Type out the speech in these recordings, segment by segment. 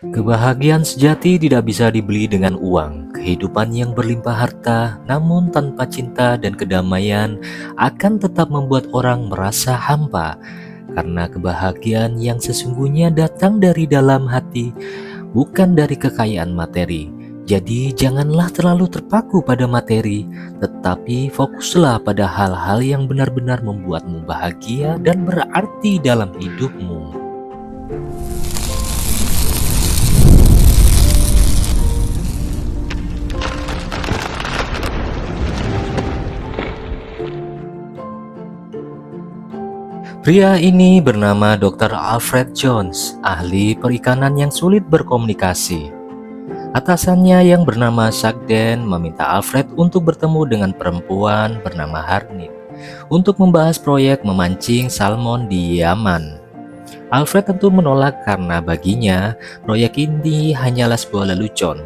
Kebahagiaan sejati tidak bisa dibeli dengan uang. Kehidupan yang berlimpah harta, namun tanpa cinta dan kedamaian, akan tetap membuat orang merasa hampa. Karena kebahagiaan yang sesungguhnya datang dari dalam hati, bukan dari kekayaan materi. Jadi, janganlah terlalu terpaku pada materi, tetapi fokuslah pada hal-hal yang benar-benar membuatmu bahagia dan berarti dalam hidupmu. Pria ini bernama Dr. Alfred Jones, ahli perikanan yang sulit berkomunikasi. Atasannya yang bernama Sagden meminta Alfred untuk bertemu dengan perempuan bernama Harnit untuk membahas proyek memancing salmon di Yaman. Alfred tentu menolak karena baginya proyek ini hanyalah sebuah lelucon.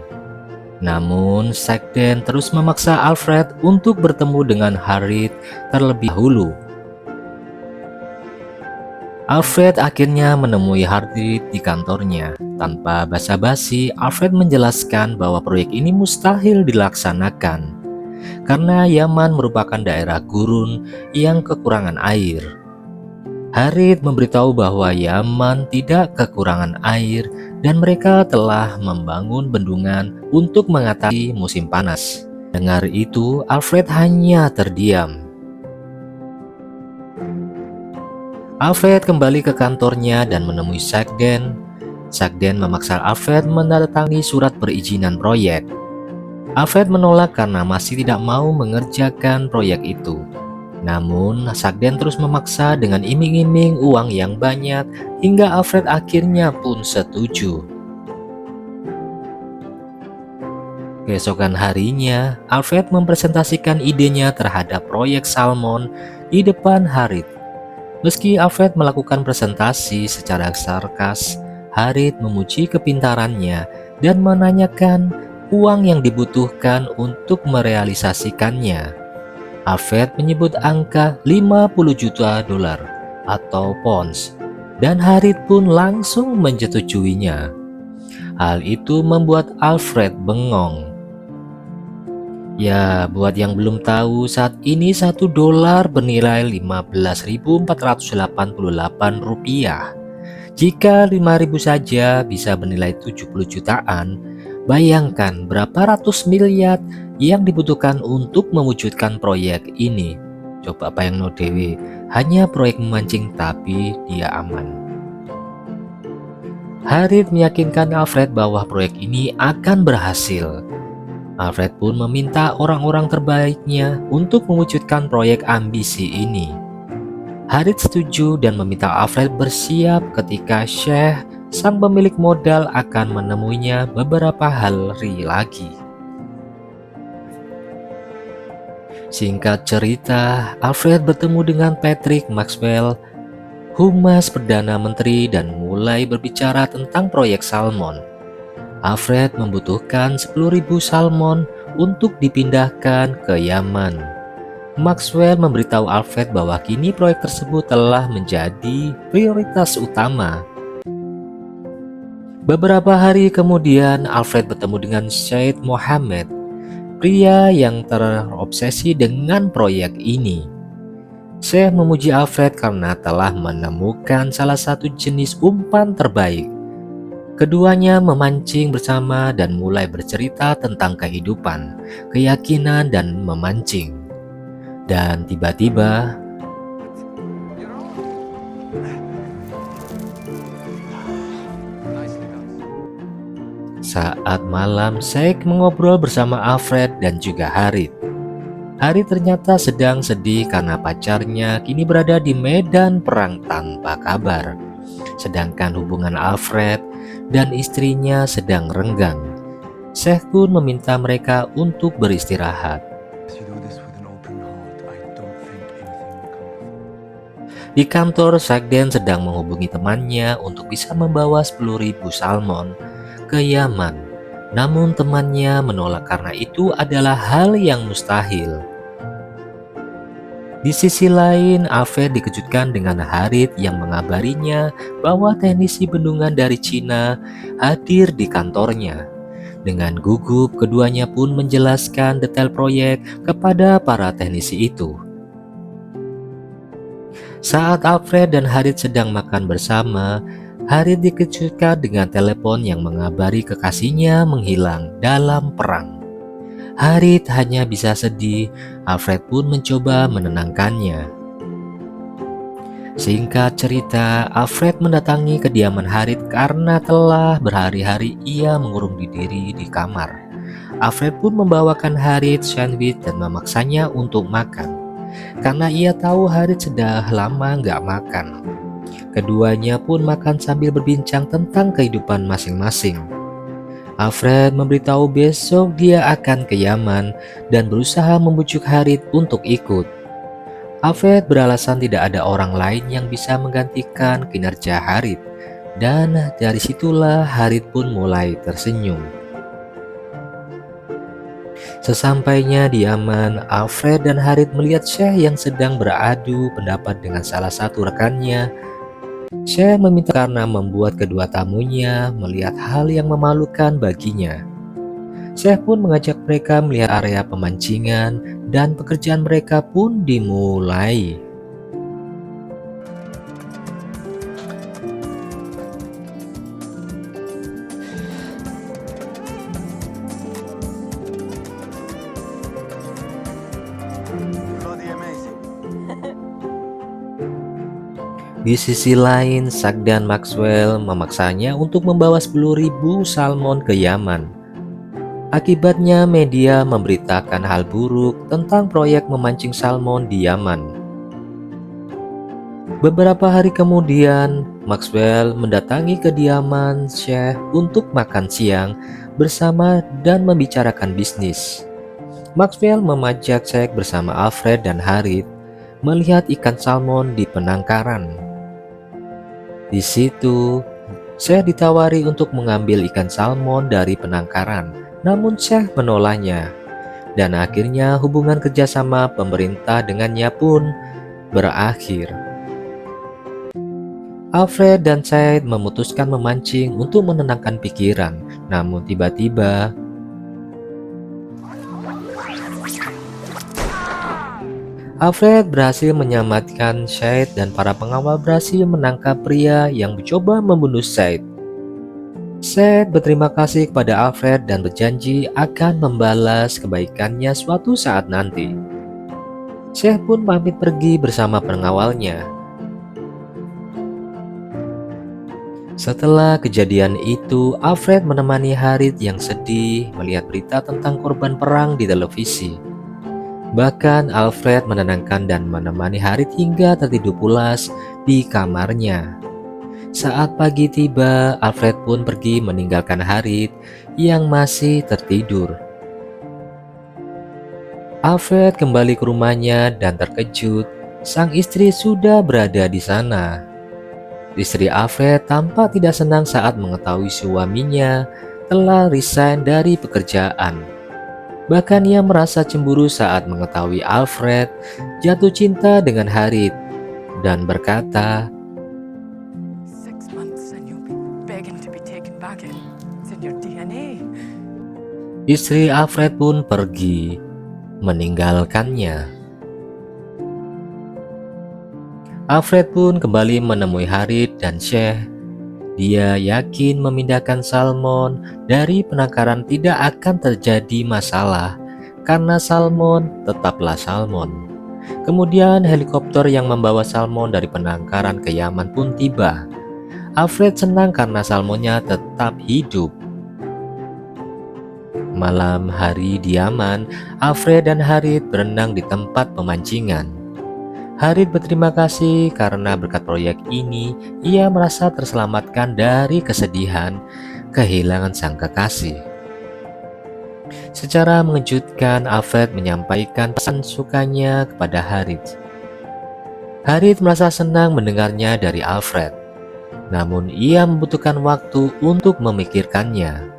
Namun Sagden terus memaksa Alfred untuk bertemu dengan Harrit terlebih dahulu. Alfred akhirnya menemui Hardy di kantornya. Tanpa basa-basi, Alfred menjelaskan bahwa proyek ini mustahil dilaksanakan karena Yaman merupakan daerah gurun yang kekurangan air. Harith memberitahu bahwa Yaman tidak kekurangan air dan mereka telah membangun bendungan untuk mengatasi musim panas. Dengar itu, Alfred hanya terdiam. Alfred kembali ke kantornya dan menemui Sagden. Sagden memaksa Alfred menandatangani surat perizinan proyek. Alfred menolak karena masih tidak mau mengerjakan proyek itu. Namun, Sagden terus memaksa dengan iming-iming uang yang banyak hingga Alfred akhirnya pun setuju. Keesokan harinya, Alfred mempresentasikan idenya terhadap proyek salmon di depan Harith. Meski Alfred melakukan presentasi secara sarkas, Harith memuji kepintarannya dan menanyakan uang yang dibutuhkan untuk merealisasikannya. Alfred menyebut angka 50 juta dolar atau pounds, dan Harith pun langsung menyetujuinya. Hal itu membuat Alfred bengong. Ya, buat yang belum tahu, saat ini 1 dolar bernilai 15.488 rupiah. Jika 5.000 saja bisa bernilai 70 jutaan, bayangkan berapa ratus miliar yang dibutuhkan untuk mewujudkan proyek ini. Coba bayang no dewe, hanya proyek memancing tapi dia aman. Harith meyakinkan Alfred bahwa proyek ini akan berhasil. Alfred pun meminta orang-orang terbaiknya untuk mewujudkan proyek ambisi ini. Harith setuju dan meminta Alfred bersiap ketika Syekh, sang pemilik modal, akan menemuinya beberapa hari lagi. Singkat cerita, Alfred bertemu dengan Patrick Maxwell, Humas Perdana Menteri, dan mulai berbicara tentang proyek salmon. Alfred membutuhkan 10.000 salmon untuk dipindahkan ke Yaman. Maxwell memberitahu Alfred bahwa kini proyek tersebut telah menjadi prioritas utama. Beberapa hari kemudian, Alfred bertemu dengan Syed Mohammed, pria yang terobsesi dengan proyek ini. Syekh memuji Alfred karena telah menemukan salah satu jenis umpan terbaik. Keduanya memancing bersama dan mulai bercerita tentang kehidupan, keyakinan, dan memancing. Dan tiba-tiba, saat malam, Syekh mengobrol bersama Alfred dan juga Harith. Harith ternyata sedang sedih karena pacarnya kini berada di medan perang tanpa kabar. Sedangkan hubungan Alfred dan istrinya sedang renggang. Syekh pun meminta mereka untuk beristirahat. Di kantor, Sagden sedang menghubungi temannya untuk bisa membawa 10.000 salmon ke Yaman. Namun temannya menolak karena itu adalah hal yang mustahil. Di sisi lain, Alfred dikejutkan dengan Harit yang mengabarinya bahwa teknisi bendungan dari Cina hadir di kantornya. Dengan gugup, keduanya pun menjelaskan detail proyek kepada para teknisi itu. Saat Alfred dan Harit sedang makan bersama, Harit dikejutkan dengan telepon yang mengabari kekasihnya menghilang dalam perang. Harit hanya bisa sedih. Alfred pun mencoba menenangkannya. Singkat cerita, Alfred mendatangi kediaman Harit karena telah berhari-hari ia mengurung diri di kamar. Alfred pun membawakan Harit sandwich dan memaksanya untuk makan, karena ia tahu Harit sudah lama nggak makan. Keduanya pun makan sambil berbincang tentang kehidupan masing-masing. Alfred memberitahu besok dia akan ke Yaman dan berusaha membujuk Harit untuk ikut. Alfred beralasan tidak ada orang lain yang bisa menggantikan kinerja Harit, dan dari situlah Harit pun mulai tersenyum. Sesampainya di Yaman, Alfred dan Harit melihat Syekh yang sedang beradu pendapat dengan salah satu rekannya. Syekh meminta karena membuat kedua tamunya melihat hal yang memalukan baginya. Syekh pun mengajak mereka melihat area pemancingan dan pekerjaan mereka pun dimulai. Bloody amazing. Di sisi lain, Zack dan Maxwell memaksanya untuk membawa 10.000 salmon ke Yaman. Akibatnya media memberitakan hal buruk tentang proyek memancing salmon di Yaman. Beberapa hari kemudian, Maxwell mendatangi kediaman Syekh untuk makan siang bersama dan membicarakan bisnis. Maxwell memajak Syekh bersama Alfred dan Harit melihat ikan salmon di penangkaran. Di situ, Syekh ditawari untuk mengambil ikan salmon dari penangkaran, namun Syekh menolaknya. Dan akhirnya hubungan kerjasama pemerintah dengannya pun berakhir. Alfred dan Syekh memutuskan memancing untuk menenangkan pikiran, namun tiba-tiba Alfred berhasil menyelamatkan Syed dan para pengawal berhasil menangkap pria yang mencoba membunuh Syed. Syed berterima kasih kepada Alfred dan berjanji akan membalas kebaikannya suatu saat nanti. Syed pun pamit pergi bersama pengawalnya. Setelah kejadian itu, Alfred menemani Harit yang sedih melihat berita tentang korban perang di televisi. Bahkan Alfred menenangkan dan menemani Harit hingga tertidur pulas di kamarnya. Saat pagi tiba, Alfred pun pergi meninggalkan Harit yang masih tertidur. Alfred kembali ke rumahnya dan terkejut, sang istri sudah berada di sana. Istri Alfred tampak tidak senang saat mengetahui suaminya telah resign dari pekerjaan. Bahkan ia merasa cemburu saat mengetahui Alfred jatuh cinta dengan Harit dan berkata, 6 months and you'll be begging to be taken back in. It's in your DNA. Istri Alfred pun pergi meninggalkannya. Alfred pun kembali menemui Harit dan Syekh. Dia yakin memindahkan salmon dari penangkaran tidak akan terjadi masalah karena salmon tetaplah salmon. Kemudian helikopter yang membawa salmon dari penangkaran ke Yaman pun tiba. Alfred senang karena salmonnya tetap hidup. Malam hari di Yaman, Alfred dan Harit berenang di tempat pemancingan. Harit berterima kasih karena berkat proyek ini ia merasa terselamatkan dari kesedihan kehilangan sang kekasih. Secara mengejutkan, Alfred menyampaikan pesan sukanya kepada Harit. Harit merasa senang mendengarnya dari Alfred, namun ia membutuhkan waktu untuk memikirkannya.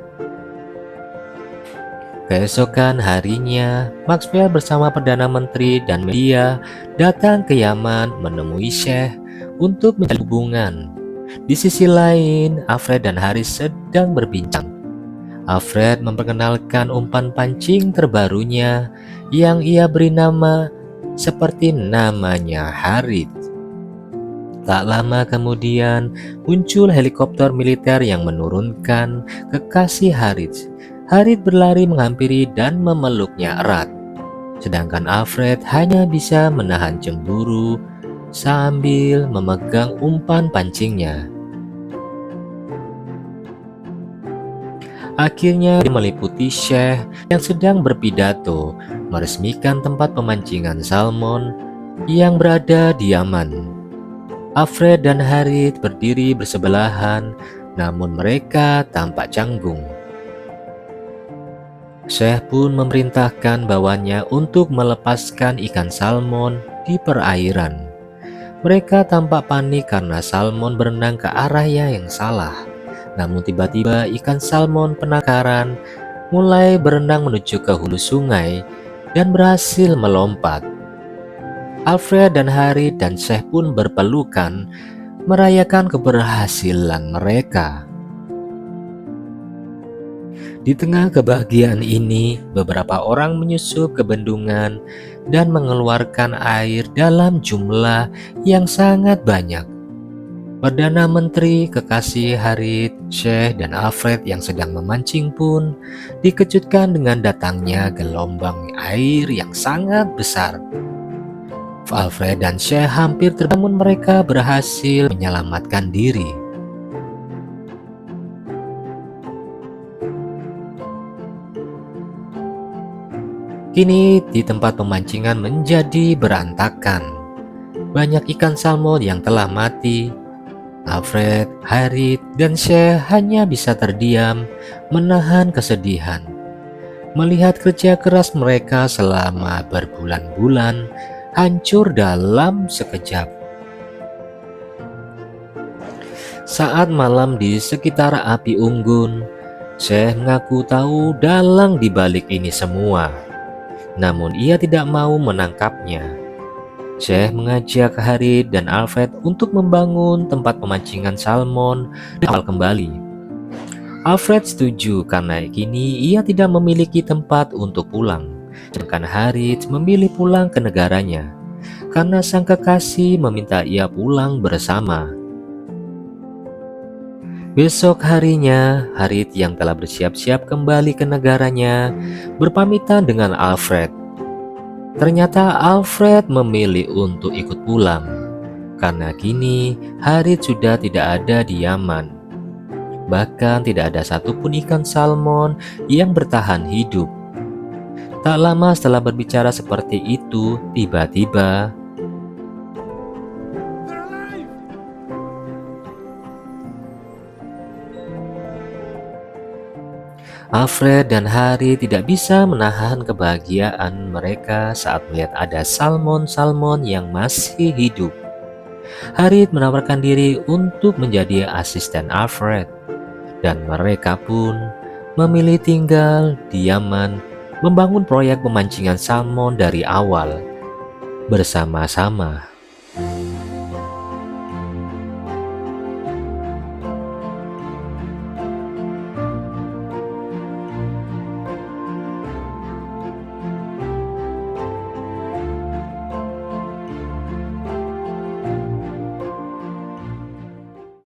Keesokan harinya, Maxwell bersama Perdana Menteri dan media datang ke Yaman menemui Syekh untuk menjalin hubungan. Di sisi lain, Alfred dan Haris sedang berbincang. Alfred memperkenalkan umpan pancing terbarunya yang ia beri nama seperti namanya Harith. Tak lama kemudian muncul helikopter militer yang menurunkan kekasih Harith. Harith berlari menghampiri dan memeluknya erat. Sedangkan Alfred hanya bisa menahan cemburu sambil memegang umpan pancingnya. Akhirnya dia meliputi Syekh yang sedang berpidato meresmikan tempat pemancingan salmon yang berada di Yaman. Alfred dan Harith berdiri bersebelahan, namun mereka tampak canggung. Syekh pun memerintahkan bawahannya untuk melepaskan ikan salmon di perairan. Mereka tampak panik karena salmon berenang ke arahnya yang salah. Namun tiba-tiba ikan salmon penangkaran mulai berenang menuju ke hulu sungai dan berhasil melompat. Alfred dan Harith dan Syekh pun berpelukan merayakan keberhasilan mereka. Di tengah kebahagiaan ini, beberapa orang menyusup ke bendungan dan mengeluarkan air dalam jumlah yang sangat banyak. Perdana Menteri, kekasih Harith, Syekh, dan Alfred yang sedang memancing pun dikejutkan dengan datangnya gelombang air yang sangat besar. Alfred dan Syekh hampir terbangun, mereka berhasil menyelamatkan diri. Kini di tempat pemancingan menjadi berantakan. Banyak ikan salmon yang telah mati. Alfred, Harith, dan Syekh hanya bisa terdiam menahan kesedihan. Melihat kerja keras mereka selama berbulan-bulan hancur dalam sekejap. Saat malam di sekitar api unggun, Syekh mengaku tahu dalang di balik ini semua. Namun ia tidak mau menangkapnya. Syekh mengajak Harith dan Alfred untuk membangun tempat pemancingan salmon dan awal kembali. Alfred setuju karena kini ia tidak memiliki tempat untuk pulang. Sedangkan Harith memilih pulang ke negaranya karena sang kekasih meminta ia pulang bersama. Besok harinya, Harith yang telah bersiap-siap kembali ke negaranya berpamitan dengan Alfred. Ternyata Alfred memilih untuk ikut pulang karena kini Harith sudah tidak ada di Yaman. Bahkan tidak ada satupun ikan salmon yang bertahan hidup. Tak lama setelah berbicara seperti itu, tiba-tiba Alfred dan Harith tidak bisa menahan kebahagiaan mereka saat melihat ada salmon-salmon yang masih hidup. Harith menawarkan diri untuk menjadi asisten Alfred, dan mereka pun memilih tinggal di Yaman, membangun proyek pemancingan salmon dari awal bersama-sama.